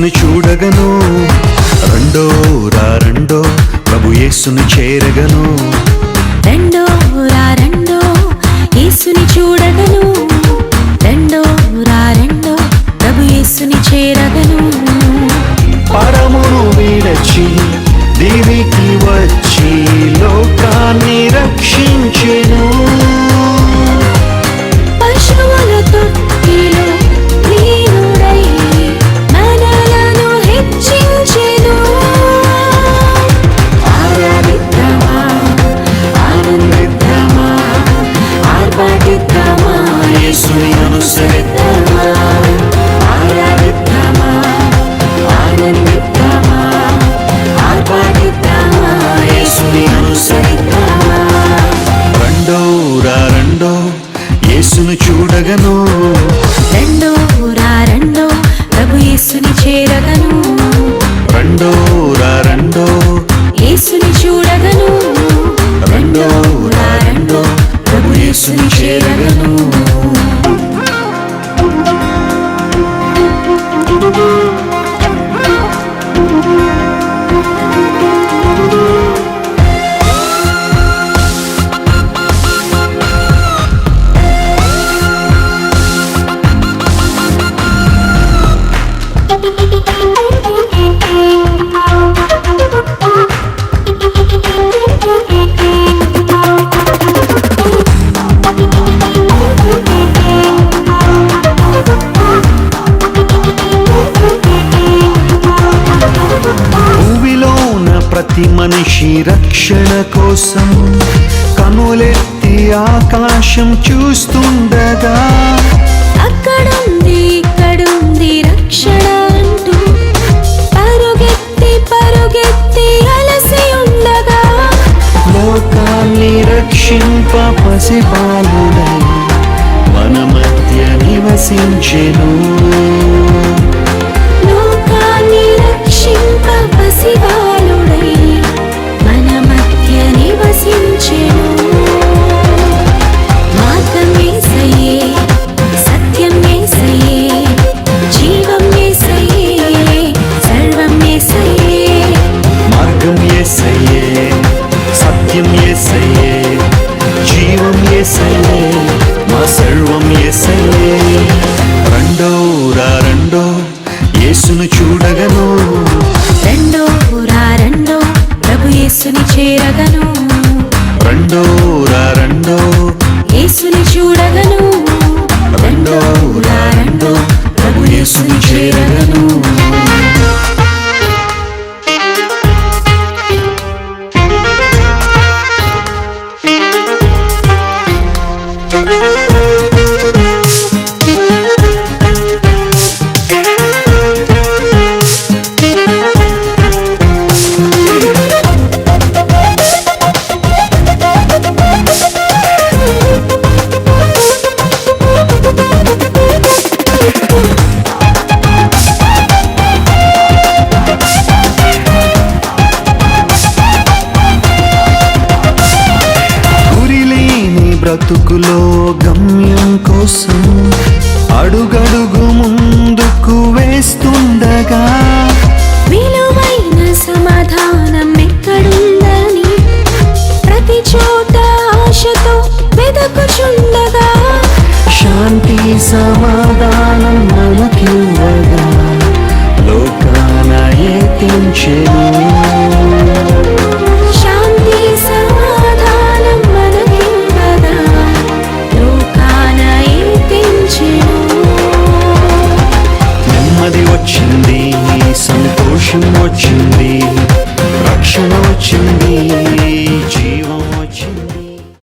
యేసుని చూడగను, రెండో రెండో ప్రభు యేసుని చేరగను. రెండో యేసుని చూడగను, రెండో ప్రభు యేసుని చేరగను. పరమును విడచి దివికి వచ్చి లోకాన్ని రక్షించెను. పశువుల తొట్టిలో లీనుడై మనలను హెచ్చించెను. ఆరాధిద్దామా, ఆనందిద్దామా, ఆర్భాటిద్దామా, యేసుని అనుసరిద్దామా. ఆరాధిద్దామా, ఆనందిద్దామా, ఆర్భాటిద్దామా, యేసుని అనుసరిద్దామా. రెండో యేసుని చూడగను, రెండో ప్రభు యేసుని చేరగను. రెండో యేసుని చూడగను, రెండో ప్రభు యేసుని చేరగను. భూమిలోన ప్రతి మనిషి రక్షణ కోసం కనులెత్తి ఆకాశం చూస్తుండగా, అక్కడుంది ఇక్కడుంది రక్షణ అంటూ పరుగెత్తి అలసి ఉండగా, లోకాన్ని రక్షింప పసిబాలుడై మన మధ్య నివసించెను. లోకాన్ని రక్షింప పసిబాలుడై మన మధ్య నివసించెను. మార్గం యేసయ్యే, సత్యం యేసయ్యే, జీవం యేసయ్యే, సర్వం యేసయ్యే. మార్గం యేసయ్యే, సత్యం యేసయ్యే, జీవం యేసయ్యే, మా సర్వం యేసయ్యే. రెండో యేసుని చూడగను, రెండో ప్రభు యేసుని చేరగను. రెండో యేసుని చూడగను, రెండో ప్రభు యేసుని చేరగను. బ్రతుకులో గమ్యం కోసం అడుగడుగు ముందుకు వేస్తుండగా, విలువైన సమాధానం ఎక్కడుందని ప్రతి చోట ఆశతో వెదకుచుండగా, శాంతి సమాధానం మనకివ్వగా లోకాన ఎత్తించెను. సంతోషం వచ్చింది.